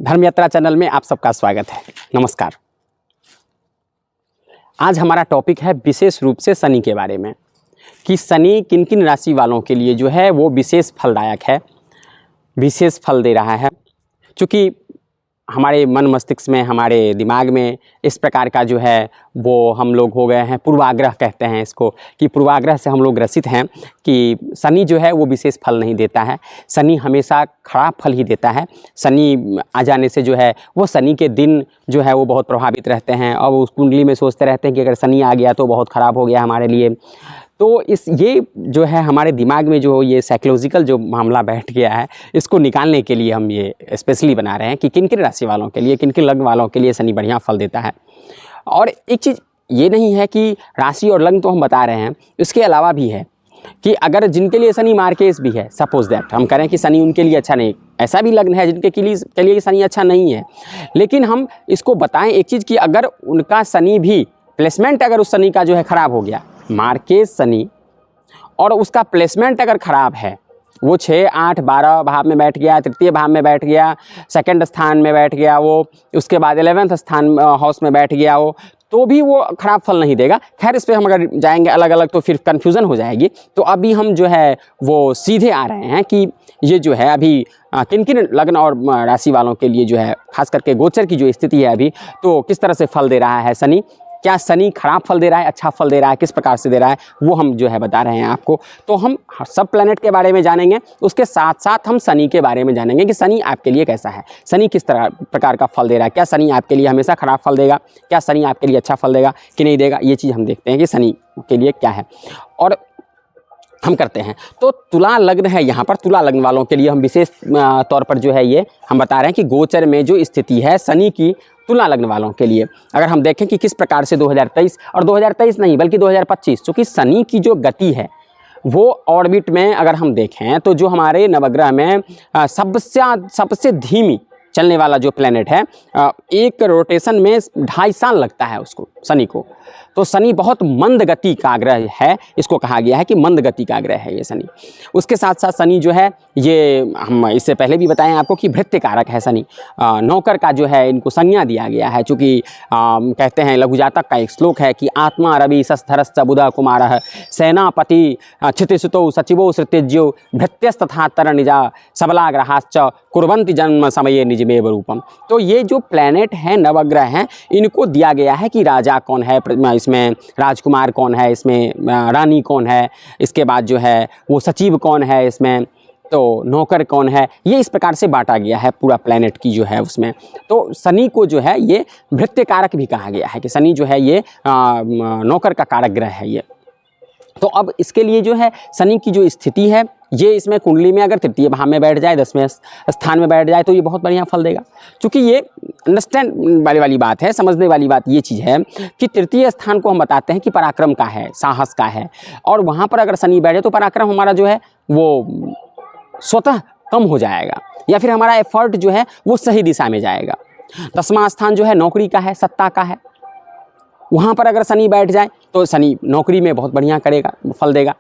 धर्म यात्रा चैनल में आप सबका स्वागत है। नमस्कार। आज हमारा टॉपिक है विशेष रूप से शनि के बारे में कि शनि किन किन राशि वालों के लिए जो है वो विशेष फलदायक है, विशेष फल दे रहा है। चूँकि हमारे मन मस्तिष्क में, हमारे दिमाग में इस प्रकार का जो है वो हम लोग हो गए हैं, पूर्वाग्रह कहते हैं इसको, कि पूर्वाग्रह से हम लोग ग्रसित हैं कि शनि जो है वो विशेष फल नहीं देता है, शनि हमेशा खराब फल ही देता है। शनि आ जाने से जो है वो शनि के दिन जो है वो बहुत प्रभावित रहते हैं और उस कुंडली में सोचते रहते हैं कि अगर शनि आ गया तो बहुत ख़राब हो गया हमारे लिए। तो ये जो है हमारे दिमाग में जो ये साइकोलॉजिकल जो मामला बैठ गया है, इसको निकालने के लिए हम ये स्पेशली बना रहे हैं कि किन किन राशि वालों के लिए, किन किन लग्न वालों के लिए शनि बढ़िया फल देता है। और एक चीज़ ये नहीं है कि राशि और लग्न तो हम बता रहे हैं, इसके अलावा भी है कि अगर जिनके लिए शनि मार्केस भी है, सपोज दैट हम करें कि शनि उनके लिए अच्छा नहीं, ऐसा भी लग्न है जिनके के लिए शनि अच्छा नहीं है, लेकिन हम इसको बताएं एक चीज़ कि अगर उनका शनि भी प्लेसमेंट अगर उस शनि का जो है ख़राब हो गया, मार्केस शनि, और उसका प्लेसमेंट अगर ख़राब है, वो 6, 8, 12 भाव में बैठ गया, तृतीय भाव में बैठ गया, सेकंड स्थान में बैठ गया वो, उसके बाद 11वें स्थान हाउस में बैठ गया वो, तो भी वो ख़राब फल नहीं देगा। खैर इस पर हम अगर जाएंगे अलग अलग तो फिर कन्फ्यूज़न हो जाएगी। तो अभी हम जो है वो सीधे आ रहे हैं कि ये जो है अभी किन किन लग्न और राशि वालों के लिए जो है खास करके गोचर की जो स्थिति है अभी, तो किस तरह से फल दे रहा है शनि, क्या शनि खराब फल दे रहा है, अच्छा फल दे रहा है, किस प्रकार से दे रहा है, वो हम जो है बता रहे हैं आपको। तो हम सब प्लैनेट के बारे में जानेंगे, उसके साथ साथ हम शनि के बारे में जानेंगे कि शनि आपके लिए कैसा है, शनि किस तरह प्रकार का फल दे रहा है, क्या शनि आपके लिए हमेशा खराब फल देगा, क्या शनि आपके लिए अच्छा फल देगा कि नहीं देगा, ये चीज़ हम देखते हैं कि शनि के लिए क्या है और हम करते हैं। तो तुला लग्न है, यहाँ पर तुला लग्न वालों के लिए हम विशेष तौर पर जो है ये हम बता रहे हैं कि गोचर में जो स्थिति है शनि की तुला लग्न वालों के लिए, अगर हम देखें कि किस प्रकार से 2023 और 2023 नहीं बल्कि 2025, चूँकि शनि की जो गति है वो ऑर्बिट में अगर हम देखें तो जो हमारे नवग्रह में सबसे धीमी चलने वाला जो प्लैनेट है, एक रोटेशन में 2.5 साल लगता है उसको, शनि को। तो शनि बहुत मंद गति का ग्रह है, इसको कहा गया है कि मंद गति का ग्रह है ये शनि। उसके साथ साथ शनि जो है ये हम इससे पहले भी बताएं आपको कि भृत्य कारक है शनि, नौकर का जो है इनको संज्ञा दिया गया है। चूँकि कहते हैं लघु जातक का एक श्लोक है कि आत्मा रवि सस्थरश्च बुध कुमारः सेनापति क्षितिसुतो सचिवो श्रुतिज्यो भृत्यस्तथा तरनिजा सबलाग्रहाश्च कुर्वन्ति जन्म समये निजमेव रूपम। तो ये जो प्लैनेट हैं, नवग्रह हैं, इनको दिया गया है कि राजा कौन है, इसमें राजकुमार कौन है, इसमें रानी कौन है, इसके बाद जो है वो सचिव कौन है, इसमें तो नौकर कौन है, ये इस प्रकार से बांटा गया है पूरा प्लैनेट की जो है उसमें। तो शनि को जो है ये भृत्य कारक भी कहा गया है कि शनि जो है ये नौकर का कारक ग्रह है ये। तो अब इसके लिए जो है शनि की जो स्थिति है ये इसमें कुंडली में अगर तृतीय भाव में बैठ जाए, 10वें स्थान में बैठ जाए तो ये बहुत बढ़िया फल देगा। क्योंकि ये अंडरस्टैंड वाली बात है, समझने वाली बात ये चीज़ है कि तृतीय स्थान को हम बताते हैं कि पराक्रम का है, साहस का है, और वहाँ पर अगर शनि बैठे तो पराक्रम हमारा जो है वो स्वतः कम हो जाएगा या फिर हमारा एफर्ट जो है वो सही दिशा में जाएगा। 10वां स्थान जो है नौकरी का है, सत्ता का है, वहाँ पर अगर शनि बैठ जाए तो शनि नौकरी में बहुत बढ़िया करेगा, फल देगा।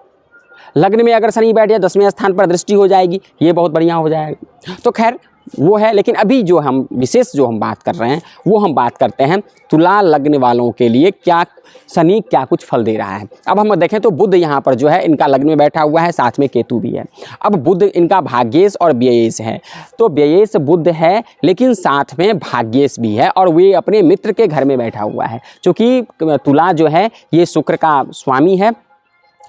लग्न में अगर शनि बैठ जाए 10वें स्थान पर दृष्टि हो जाएगी, ये बहुत बढ़िया हो जाएगा। तो खैर वो है, लेकिन अभी जो हम विशेष जो हम बात कर रहे हैं वो हम बात करते हैं तुला लग्न वालों के लिए क्या शनि क्या कुछ फल दे रहा है। अब हम देखें तो बुध यहाँ पर जो है इनका लग्न में बैठा हुआ है, साथ में केतु भी है। अब बुध इनका भाग्येश और व्ययेश है, तो व्ययेश बुध है लेकिन साथ में भाग्येश भी है, और वे अपने मित्र के घर में बैठा हुआ है। चूँकि तुला जो है ये शुक्र का स्वामी है,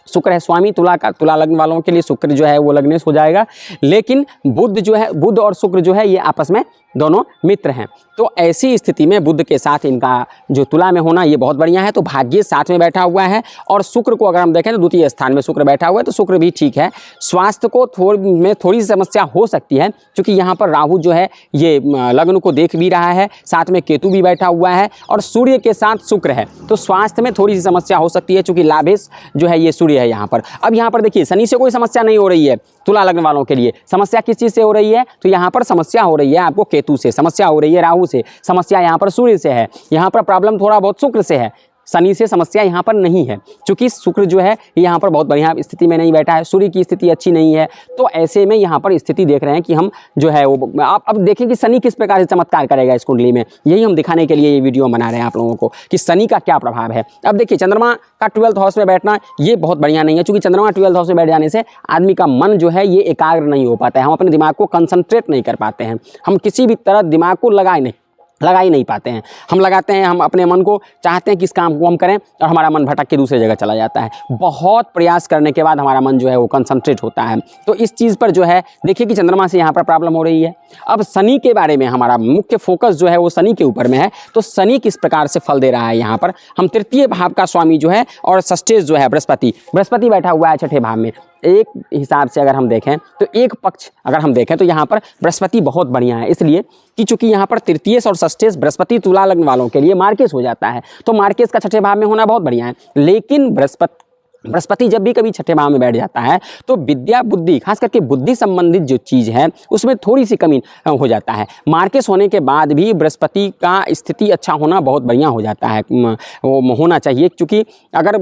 शुक्र है स्वामी तुला लग्न वालों के लिए शुक्र जो है वो लग्नेश हो जाएगा। लेकिन बुध जो है, बुध और शुक्र जो है ये आपस में दोनों मित्र हैं। तो ऐसी स्थिति में बुध के साथ इनका जो तुला में होना ये बहुत बढ़िया है। तो भाग्य साथ में बैठा हुआ है, और शुक्र को अगर हम देखें तो द्वितीय स्थान में शुक्र बैठा हुआ है, तो शुक्र भी ठीक है। स्वास्थ्य को थोड़ी सी समस्या हो सकती है, क्योंकि यहाँ पर राहु जो है ये लग्न को देख भी रहा है, साथ में केतु भी बैठा हुआ है, और सूर्य के साथ शुक्र है, तो स्वास्थ्य में थोड़ी सी समस्या हो सकती है, चूँकि लाभेश जो है ये सूर्य है यहाँ पर। अब यहाँ पर देखिए शनि से कोई समस्या नहीं हो रही है, तुला लग्न वालों के लिए समस्या किस चीज़ से हो रही है, तो यहाँ पर समस्या हो रही है आपको केतु से, समस्या हो रही है राहु से, समस्या यहाँ पर सूर्य से है, यहाँ पर प्रॉब्लम थोड़ा बहुत शुक्र से है। शनि से समस्या यहाँ पर नहीं है, क्योंकि शुक्र जो है यहाँ पर बहुत बढ़िया स्थिति में नहीं बैठा है, सूर्य की स्थिति अच्छी नहीं है। तो ऐसे में यहाँ पर स्थिति देख रहे हैं कि हम जो है वो आप अब देखें कि शनि किस प्रकार से चमत्कार करेगा इस कुंडली में। यही हम दिखाने के लिए ये वीडियो बना रहे हैं आप लोगों को कि शनि का क्या प्रभाव है। अब देखिए, चंद्रमा का 12th हाउस में बैठना ये बहुत बढ़िया नहीं है, क्योंकि चंद्रमा 12th हाउस में बैठ जाने से आदमी का मन जो है ये एकाग्र नहीं हो पाता है, हम अपने दिमाग को कंसंट्रेट नहीं कर पाते हैं, हम किसी भी तरह दिमाग को लगा ही नहीं पाते हैं। हम लगाते हैं, हम अपने मन को चाहते हैं कि इस काम को हम करें और हमारा मन भटक के दूसरी जगह चला जाता है। बहुत प्रयास करने के बाद हमारा मन जो है वो कंसंट्रेट होता है। तो इस चीज़ पर जो है देखिए कि चंद्रमा से यहाँ पर प्रॉब्लम हो रही है। अब शनि के बारे में हमारा मुख्य फोकस जो है वो शनि के ऊपर में है। तो शनि किस प्रकार से फल दे रहा है यहाँ पर, हम तृतीय भाव का स्वामी जो है और षष्ठेश जो है बृहस्पति बैठा हुआ है छठे भाव में। एक हिसाब से अगर हम देखें तो एक पक्ष अगर हम देखें तो यहाँ पर बृहस्पति बहुत बढ़िया है, इसलिए कि चूंकि यहाँ पर तृतीयेश और षष्ठेश बृहस्पति तुला लग्न वालों के लिए मार्केश हो जाता है, तो मार्केश का छठे भाव में होना बहुत बढ़िया है। लेकिन बृहस्पति जब भी कभी छठे भाव में बैठ जाता है तो विद्या बुद्धि, खास करके बुद्धि संबंधित जो चीज़ है उसमें थोड़ी सी कमी हो जाता है। मार्केश होने के बाद भी बृहस्पति का स्थिति अच्छा होना बहुत बढ़िया हो जाता है, वो होना चाहिए, क्योंकि अगर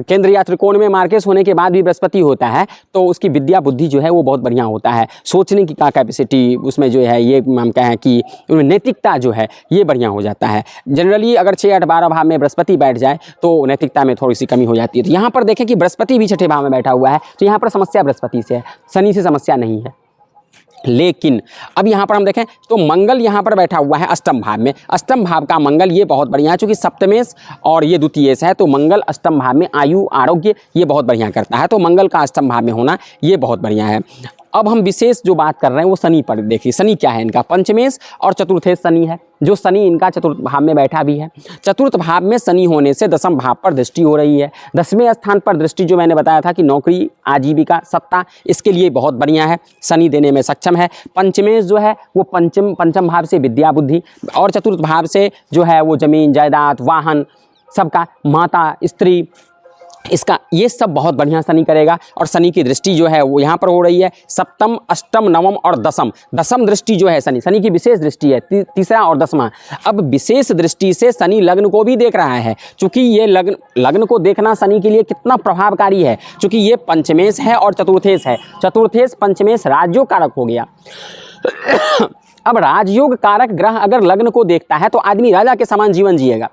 केंद्र या त्रिकोण में मार्केश होने के बाद भी बृहस्पति होता है तो उसकी विद्या बुद्धि जो है वो बहुत बढ़िया होता है। सोचने की कैपेसिटी उसमें जो है ये हम कहें कि नैतिकता जो है ये बढ़िया हो जाता है। जनरली अगर 6, 8, 12 भाव में बृहस्पति बैठ जाए तो नैतिकता में थोड़ी सी कमी हो जाती है। तो यहाँ पर देखें कि बृहस्पति भी छठे भाव में बैठा हुआ है, तो यहाँ पर समस्या बृहस्पति से है, शनि से समस्या नहीं है। लेकिन अब यहाँ पर हम देखें तो मंगल यहाँ पर बैठा हुआ है अष्टम भाव में। अष्टम भाव का मंगल ये बहुत बढ़िया है, क्योंकि सप्तमेश और ये द्वितीयेश है, तो मंगल अष्टम भाव में आयु आरोग्य ये बहुत बढ़िया करता है। तो मंगल का अष्टम भाव में होना ये बहुत बढ़िया है। अब हम विशेष जो बात कर रहे हैं वो शनि पर देखिए। शनि क्या है इनका, पंचमेश और चतुर्थेश शनि है, जो शनि इनका चतुर्थ भाव में बैठा भी है। चतुर्थ भाव में शनि होने से दसम भाव पर दृष्टि हो रही है। 10वें स्थान पर दृष्टि जो मैंने बताया था कि नौकरी, आजीविका, सत्ता, इसके लिए बहुत बढ़िया है, शनि देने में सक्षम है। पंचमेश जो है वो पंचम भाव से विद्या बुद्धि, और चतुर्थ भाव से जो है वो जमीन जायदाद, वाहन, सबका, माता, स्त्री, इसका ये सब बहुत बढ़िया शनि करेगा। और शनि की दृष्टि जो है वो यहाँ पर हो रही है सप्तम, अष्टम, नवम और दसम दृष्टि जो है शनि की विशेष दृष्टि है, तीसरा और 10वां। अब विशेष दृष्टि से शनि लग्न को भी देख रहा है, क्योंकि ये लग्न को देखना शनि के लिए कितना प्रभावकारी है, क्योंकि ये पंचमेश है और चतुर्थेश है। चतुर्थेश पंचमेश राजयोग कारक हो गया। अब राजयोग कारक ग्रह अगर लग्न को देखता है तो आदमी राजा के समान जीवन जिएगा।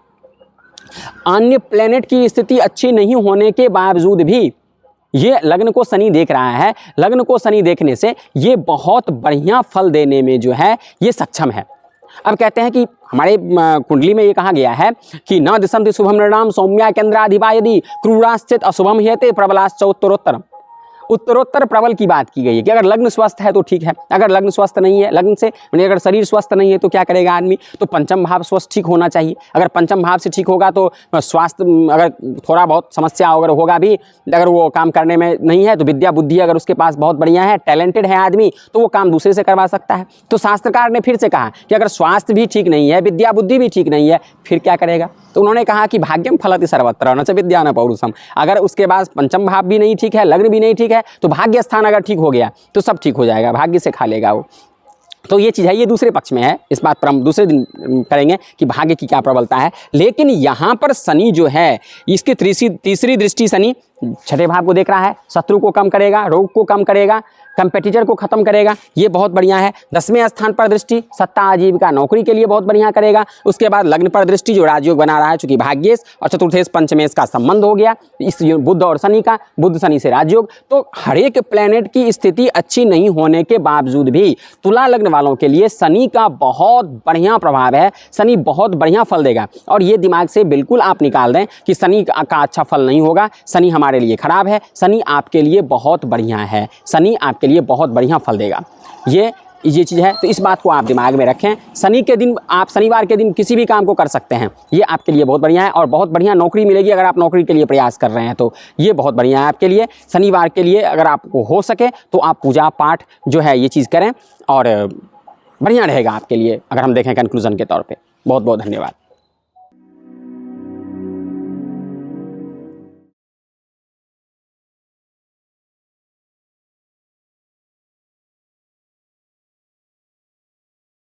अन्य प्लेनेट की स्थिति अच्छी नहीं होने के बावजूद भी ये लग्न को शनि देख रहा है। लग्न को शनि देखने से ये बहुत बढ़िया फल देने में जो है ये सक्षम है। अब कहते हैं कि हमारे कुंडली में ये कहा गया है कि न दिशंति शुभम नृणाम सौम्या केंद्राधिपा यदि क्रूराश्चित अशुभम हेते प्रबलाश्च उत्तरोत्तरम। उत्तरोत्तर प्रबल की बात की गई है कि अगर लग्न स्वस्थ है तो ठीक है, अगर लग्न स्वस्थ नहीं है, लग्न से यानी अगर शरीर स्वस्थ नहीं है तो क्या करेगा आदमी, तो पंचम भाव स्वस्थ ठीक होना चाहिए। अगर पंचम भाव से ठीक होगा तो स्वास्थ्य, अगर थोड़ा बहुत समस्या अगर होगा भी, अगर वो काम करने में नहीं है तो विद्या बुद्धि अगर उसके पास बहुत बढ़िया है, टैलेंटेड है आदमी, तो वो काम दूसरे से करवा सकता है। तो शास्त्रकार ने फिर से कहा कि अगर स्वास्थ्य भी ठीक नहीं है, विद्या बुद्धि भी ठीक नहीं है, फिर क्या करेगा। तो उन्होंने कहा कि भाग्यम फलति सर्वत्र न च विद्या न पौरुषम। अगर उसके बाद पंचम भाव भी नहीं ठीक है, लग्न भी नहीं ठीक है, तो भाग्य स्थान अगर ठीक हो गया तो सब ठीक हो जाएगा, भाग्य से खा लेगा वो। तो ये चीज़ है, ये दूसरे पक्ष में है, इस बात पर हम दूसरे दिन करेंगे कि भाग्य की क्या प्रबलता है। लेकिन यहाँ पर शनि जो है इसकी तीसरी दृष्टि शनि छठे भाव को देख रहा है, शत्रु को कम करेगा, रोग को कम करेगा, कंपेटिटर को खत्म करेगा, ये बहुत बढ़िया है। 10वें स्थान पर दृष्टि सत्ता, आजीविका, नौकरी के लिए बहुत बढ़िया करेगा। उसके बाद लग्न पर दृष्टि जो राजयोग बना रहा है, चूंकि भाग्येश और चतुर्थेश पंचमेश का संबंध हो गया इस बुध और शनि का, बुध शनि से राजयोग। तो हर एक प्लेनेट की स्थिति अच्छी नहीं होने के बावजूद भी तुला लग्न वालों के लिए शनि का बहुत बढ़िया प्रभाव है, शनि बहुत बढ़िया फल देगा। और ये दिमाग से बिल्कुल आप निकाल दें कि शनि का अच्छा फल नहीं होगा, शनि हमारे लिए खराब है, शनि आपके लिए बहुत बढ़िया है, शनि आपके लिए बहुत बढ़िया फल देगा। ये चीज़ है, तो इस बात को आप दिमाग में रखें। शनि के दिन आप शनिवार के दिन किसी भी काम को कर सकते हैं, ये आपके लिए बहुत बढ़िया है। और बहुत बढ़िया नौकरी मिलेगी अगर आप नौकरी के लिए प्रयास कर रहे हैं, तो ये बहुत बढ़िया है आपके लिए। शनिवार के लिए अगर आपको हो सके तो आप पूजा पाठ जो है ये चीज़ करें और बढ़िया रहेगा आपके लिए, अगर हम देखें कंक्लूजन के तौर पर। बहुत बहुत धन्यवाद।